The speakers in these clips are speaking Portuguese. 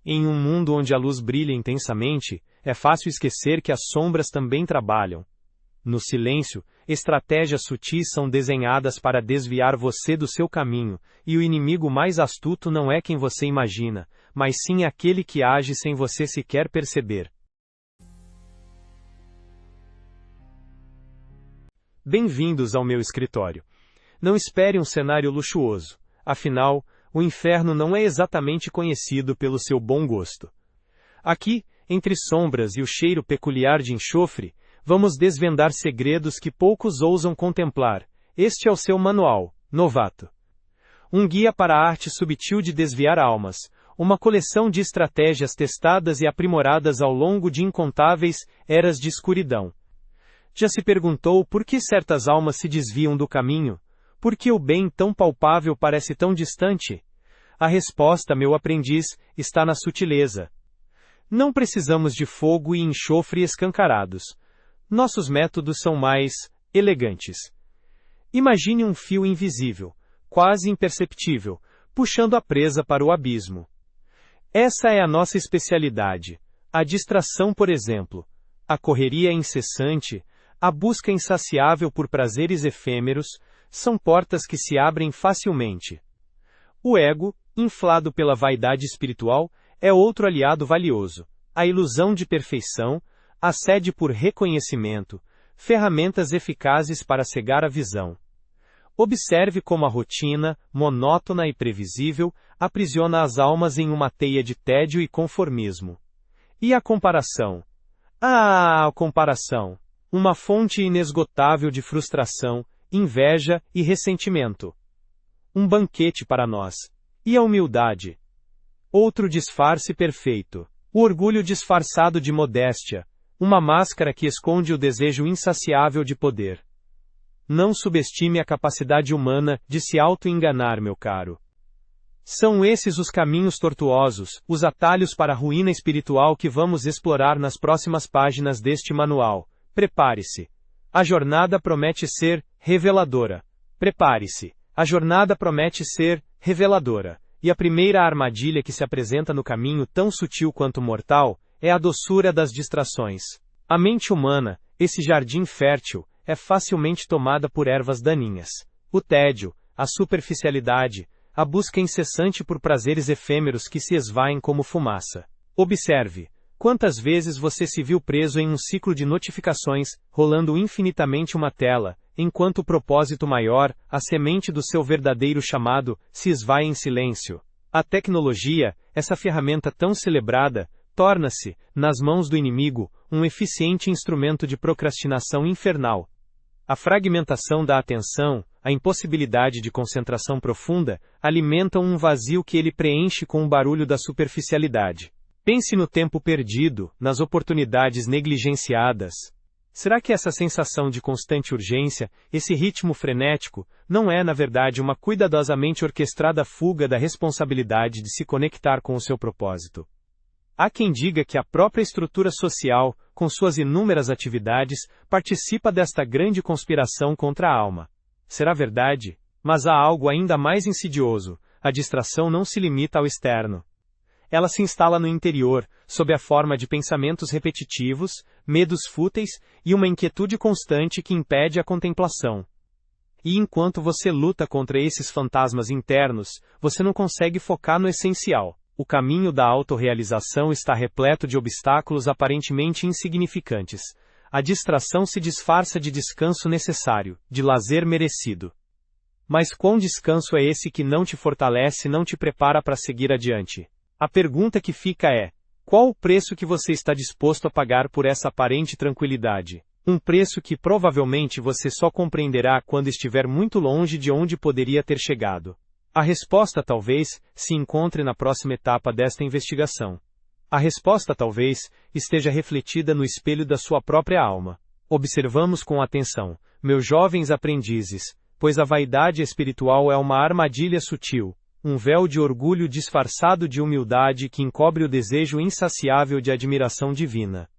Em um mundo onde a luz brilha intensamente, é fácil esquecer que as sombras também trabalham. No silêncio, estratégias sutis são desenhadas para desviar você do seu caminho, e o inimigo mais astuto não é quem você imagina, mas sim aquele que age sem você sequer perceber. Bem-vindos ao meu escritório. Não espere um cenário luxuoso, afinal, o inferno não é exatamente conhecido pelo seu bom gosto. Aqui, entre sombras e o cheiro peculiar de enxofre, vamos desvendar segredos que poucos ousam contemplar. Este é o seu manual, novato. Um guia para a arte subtil de desviar almas, uma coleção de estratégias testadas e aprimoradas ao longo de incontáveis eras de escuridão. Já se perguntou por que certas almas se desviam do caminho? Por que o bem tão palpável parece tão distante? A resposta, meu aprendiz, está na sutileza. Não precisamos de fogo e enxofre escancarados. Nossos métodos são mais elegantes. Imagine um fio invisível, quase imperceptível, puxando a presa para o abismo. Essa é a nossa especialidade. A distração, por exemplo, a correria incessante, a busca insaciável por prazeres efêmeros, são portas que se abrem facilmente. O ego, inflado pela vaidade espiritual, é outro aliado valioso. A ilusão de perfeição, a sede por reconhecimento, ferramentas eficazes para cegar a visão. Observe como a rotina, monótona e previsível, aprisiona as almas em uma teia de tédio e conformismo. E a comparação? A comparação! Uma fonte inesgotável de frustração, inveja e ressentimento. Um banquete para nós. E a humildade? Outro disfarce perfeito. O orgulho disfarçado de modéstia. Uma máscara que esconde o desejo insaciável de poder. Não subestime a capacidade humana de se auto-enganar, meu caro. São esses os caminhos tortuosos, os atalhos para a ruína espiritual que vamos explorar nas próximas páginas deste manual. Prepare-se. A jornada promete ser reveladora. Prepare-se. A jornada promete ser reveladora. E a primeira armadilha que se apresenta no caminho, tão sutil quanto mortal, é a doçura das distrações. A mente humana, esse jardim fértil, é facilmente tomada por ervas daninhas. O tédio, a superficialidade, a busca incessante por prazeres efêmeros que se esvaem como fumaça. Observe. Quantas vezes você se viu preso em um ciclo de notificações, rolando infinitamente uma tela, enquanto o propósito maior, a semente do seu verdadeiro chamado, se esvai em silêncio? A tecnologia, essa ferramenta tão celebrada, torna-se, nas mãos do inimigo, um eficiente instrumento de procrastinação infernal. A fragmentação da atenção, a impossibilidade de concentração profunda, alimentam um vazio que ele preenche com o barulho da superficialidade. Pense no tempo perdido, nas oportunidades negligenciadas. Será que essa sensação de constante urgência, esse ritmo frenético, não é, na verdade, uma cuidadosamente orquestrada fuga da responsabilidade de se conectar com o seu propósito? Há quem diga que a própria estrutura social, com suas inúmeras atividades, participa desta grande conspiração contra a alma. Será verdade? Mas há algo ainda mais insidioso: a distração não se limita ao externo. Ela se instala no interior, sob a forma de pensamentos repetitivos, medos fúteis e uma inquietude constante que impede a contemplação. E enquanto você luta contra esses fantasmas internos, você não consegue focar no essencial. O caminho da autorrealização está repleto de obstáculos aparentemente insignificantes. A distração se disfarça de descanso necessário, de lazer merecido. Mas qual descanso é esse que não te fortalece e não te prepara para seguir adiante? A pergunta que fica é: qual o preço que você está disposto a pagar por essa aparente tranquilidade? Um preço que provavelmente você só compreenderá quando estiver muito longe de onde poderia ter chegado. A resposta talvez se encontre na próxima etapa desta investigação. A resposta talvez esteja refletida no espelho da sua própria alma. Observamos com atenção, meus jovens aprendizes, pois a vaidade espiritual é uma armadilha sutil. Um véu de orgulho disfarçado de humildade que encobre o desejo insaciável de admiração divina.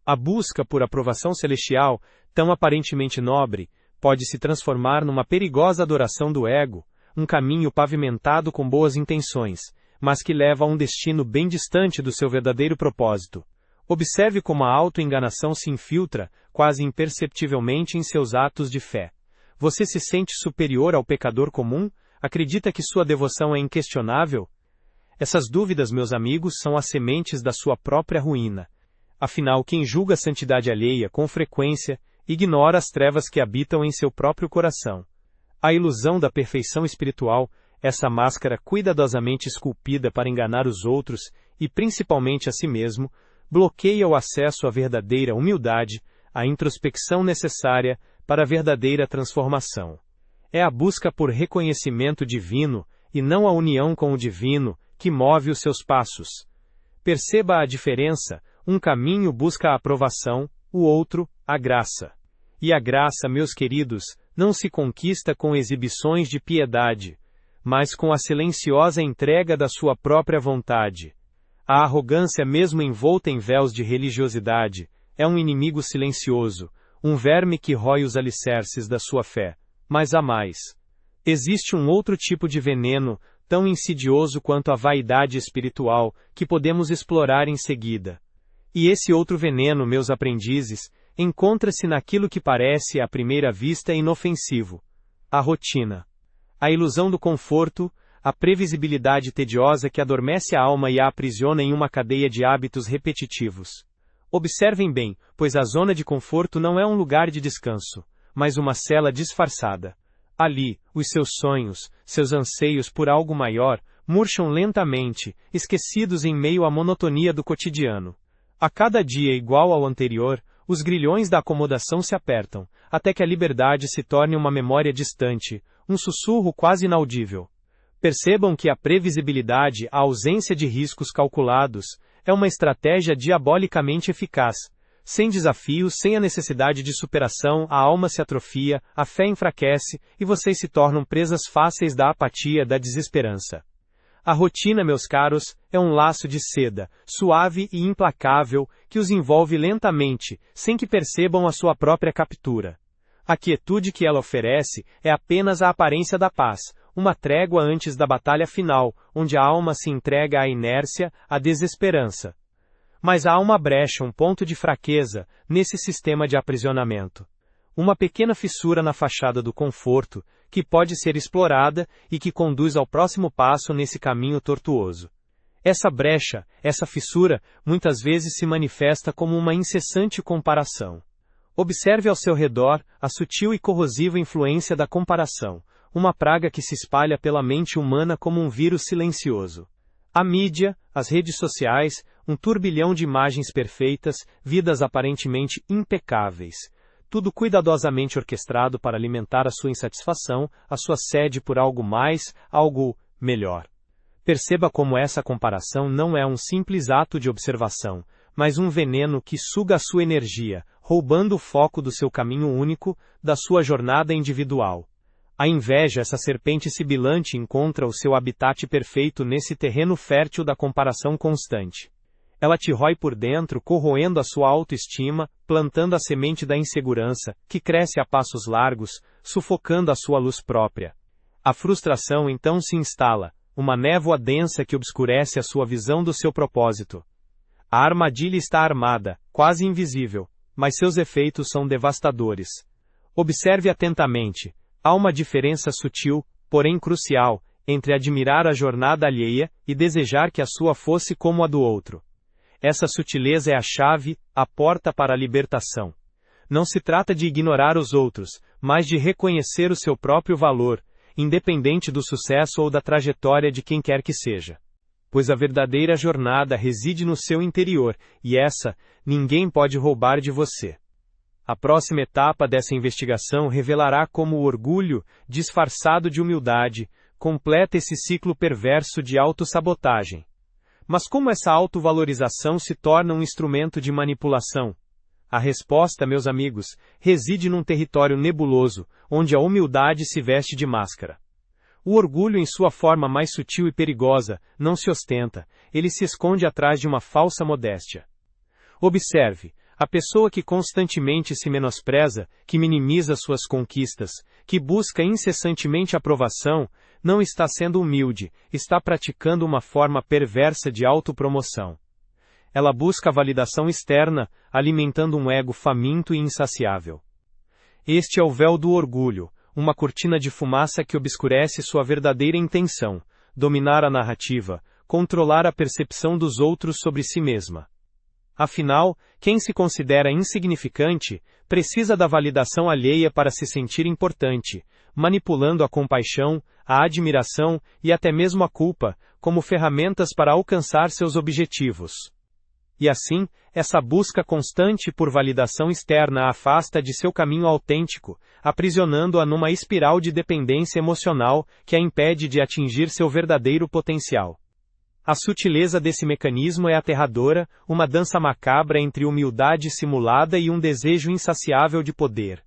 A busca por aprovação celestial, tão aparentemente nobre, pode se transformar numa perigosa adoração do ego, um caminho pavimentado com boas intenções, mas que leva a um destino bem distante do seu verdadeiro propósito. Observe como a auto-enganação se infiltra, quase imperceptivelmente, em seus atos de fé. Você se sente superior ao pecador comum? Acredita que sua devoção é inquestionável? Essas dúvidas, meus amigos, são as sementes da sua própria ruína. Afinal, quem julga a santidade alheia, com frequência, ignora as trevas que habitam em seu próprio coração. A ilusão da perfeição espiritual, essa máscara cuidadosamente esculpida para enganar os outros, e principalmente a si mesmo, bloqueia o acesso à verdadeira humildade, à introspecção necessária para a verdadeira transformação. É a busca por reconhecimento divino, e não a união com o divino, que move os seus passos. Perceba a diferença: um caminho busca a aprovação, o outro, a graça. E a graça, meus queridos, não se conquista com exibições de piedade, mas com a silenciosa entrega da sua própria vontade. A arrogância, mesmo envolta em véus de religiosidade, é um inimigo silencioso, um verme que rói os alicerces da sua fé. Mas há mais. Existe um outro tipo de veneno, tão insidioso quanto a vaidade espiritual, que podemos explorar em seguida. E esse outro veneno, meus aprendizes, encontra-se naquilo que parece, à primeira vista, inofensivo: a rotina. A ilusão do conforto, a previsibilidade tediosa que adormece a alma e a aprisiona em uma cadeia de hábitos repetitivos. Observem bem, pois a zona de conforto não é um lugar de descanso, mas uma cela disfarçada. Ali, os seus sonhos, seus anseios por algo maior, murcham lentamente, esquecidos em meio à monotonia do cotidiano. A cada dia igual ao anterior, os grilhões da acomodação se apertam, até que a liberdade se torne uma memória distante, um sussurro quase inaudível. Percebam que a previsibilidade, a ausência de riscos calculados, é uma estratégia diabolicamente eficaz. Sem desafios, sem a necessidade de superação, a alma se atrofia, a fé enfraquece, e vocês se tornam presas fáceis da apatia, da desesperança. A rotina, meus caros, é um laço de seda, suave e implacável, que os envolve lentamente, sem que percebam a sua própria captura. A quietude que ela oferece é apenas a aparência da paz, uma trégua antes da batalha final, onde a alma se entrega à inércia, à desesperança. Mas há uma brecha, um ponto de fraqueza, nesse sistema de aprisionamento. Uma pequena fissura na fachada do conforto, que pode ser explorada e que conduz ao próximo passo nesse caminho tortuoso. Essa brecha, essa fissura, muitas vezes se manifesta como uma incessante comparação. Observe ao seu redor a sutil e corrosiva influência da comparação, uma praga que se espalha pela mente humana como um vírus silencioso. A mídia, as redes sociais, um turbilhão de imagens perfeitas, vidas aparentemente impecáveis. Tudo cuidadosamente orquestrado para alimentar a sua insatisfação, a sua sede por algo mais, algo melhor. Perceba como essa comparação não é um simples ato de observação, mas um veneno que suga a sua energia, roubando o foco do seu caminho único, da sua jornada individual. A inveja, essa serpente sibilante, encontra o seu habitat perfeito nesse terreno fértil da comparação constante. Ela te rói por dentro, corroendo a sua autoestima, plantando a semente da insegurança, que cresce a passos largos, sufocando a sua luz própria. A frustração então se instala, uma névoa densa que obscurece a sua visão do seu propósito. A armadilha está armada, quase invisível, mas seus efeitos são devastadores. Observe atentamente. Há uma diferença sutil, porém crucial, entre admirar a jornada alheia e desejar que a sua fosse como a do outro. Essa sutileza é a chave, a porta para a libertação. Não se trata de ignorar os outros, mas de reconhecer o seu próprio valor, independente do sucesso ou da trajetória de quem quer que seja. Pois a verdadeira jornada reside no seu interior, e essa, ninguém pode roubar de você. A próxima etapa dessa investigação revelará como o orgulho, disfarçado de humildade, completa esse ciclo perverso de autossabotagem. Mas como essa autovalorização se torna um instrumento de manipulação? A resposta, meus amigos, reside num território nebuloso, onde a humildade se veste de máscara. O orgulho, em sua forma mais sutil e perigosa, não se ostenta, ele se esconde atrás de uma falsa modéstia. Observe. A pessoa que constantemente se menospreza, que minimiza suas conquistas, que busca incessantemente aprovação, não está sendo humilde, está praticando uma forma perversa de autopromoção. Ela busca a validação externa, alimentando um ego faminto e insaciável. Este é o véu do orgulho, uma cortina de fumaça que obscurece sua verdadeira intenção: dominar a narrativa, controlar a percepção dos outros sobre si mesma. Afinal, quem se considera insignificante, precisa da validação alheia para se sentir importante, manipulando a compaixão, a admiração e até mesmo a culpa, como ferramentas para alcançar seus objetivos. E assim, essa busca constante por validação externa a afasta de seu caminho autêntico, aprisionando-a numa espiral de dependência emocional que a impede de atingir seu verdadeiro potencial. A sutileza desse mecanismo é aterradora, uma dança macabra entre humildade simulada e um desejo insaciável de poder.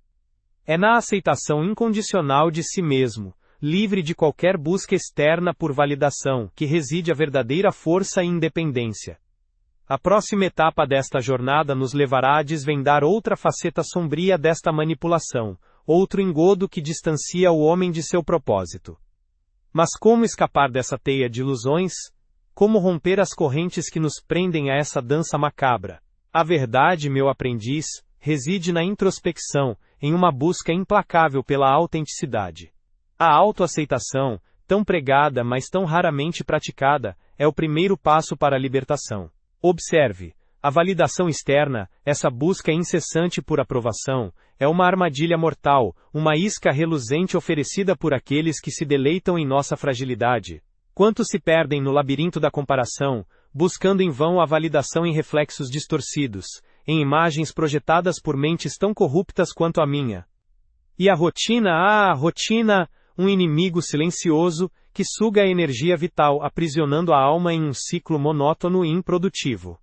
É na aceitação incondicional de si mesmo, livre de qualquer busca externa por validação, que reside a verdadeira força e independência. A próxima etapa desta jornada nos levará a desvendar outra faceta sombria desta manipulação, outro engodo que distancia o homem de seu propósito. Mas como escapar dessa teia de ilusões? Como romper as correntes que nos prendem a essa dança macabra? A verdade, meu aprendiz, reside na introspecção, em uma busca implacável pela autenticidade. A autoaceitação, tão pregada mas tão raramente praticada, é o primeiro passo para a libertação. Observe, a validação externa, essa busca incessante por aprovação, é uma armadilha mortal, uma isca reluzente oferecida por aqueles que se deleitam em nossa fragilidade. Quantos se perdem no labirinto da comparação, buscando em vão a validação em reflexos distorcidos, em imagens projetadas por mentes tão corruptas quanto a minha. E a rotina, um inimigo silencioso, que suga a energia vital, aprisionando a alma em um ciclo monótono e improdutivo.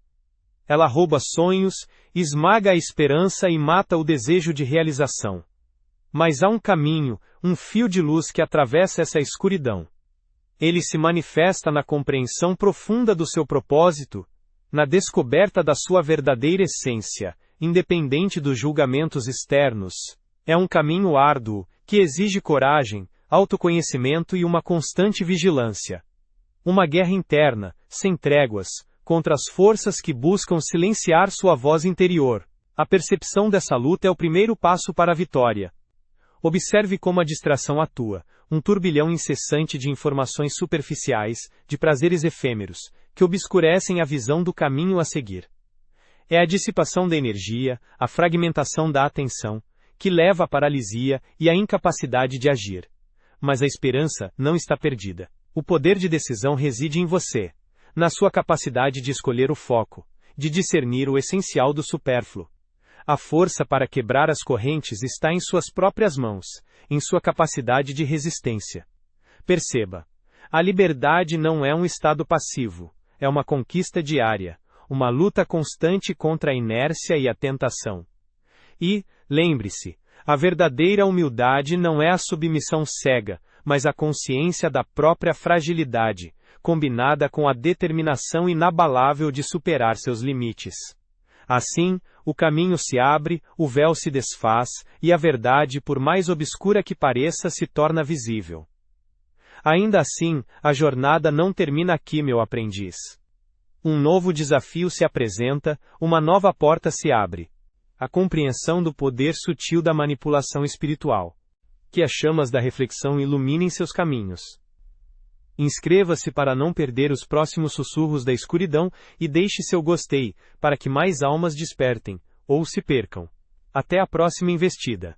Ela rouba sonhos, esmaga a esperança e mata o desejo de realização. Mas há um caminho, um fio de luz que atravessa essa escuridão. Ele se manifesta na compreensão profunda do seu propósito, na descoberta da sua verdadeira essência, independente dos julgamentos externos. É um caminho árduo, que exige coragem, autoconhecimento e uma constante vigilância. Uma guerra interna, sem tréguas, contra as forças que buscam silenciar sua voz interior. A percepção dessa luta é o primeiro passo para a vitória. Observe como a distração atua, um turbilhão incessante de informações superficiais, de prazeres efêmeros, que obscurecem a visão do caminho a seguir. É a dissipação da energia, a fragmentação da atenção, que leva à paralisia e à incapacidade de agir. Mas a esperança não está perdida. O poder de decisão reside em você, na sua capacidade de escolher o foco, de discernir o essencial do supérfluo. A força para quebrar as correntes está em suas próprias mãos, em sua capacidade de resistência. Perceba, a liberdade não é um estado passivo, é uma conquista diária, uma luta constante contra a inércia e a tentação. E, lembre-se, a verdadeira humildade não é a submissão cega, mas a consciência da própria fragilidade, combinada com a determinação inabalável de superar seus limites. Assim, o caminho se abre, o véu se desfaz, e a verdade, por mais obscura que pareça, se torna visível. Ainda assim, a jornada não termina aqui, meu aprendiz. Um novo desafio se apresenta, uma nova porta se abre. A compreensão do poder sutil da manipulação espiritual. Que as chamas da reflexão iluminem seus caminhos. Inscreva-se para não perder os próximos sussurros da escuridão e deixe seu gostei, para que mais almas despertem, ou se percam. Até a próxima investida.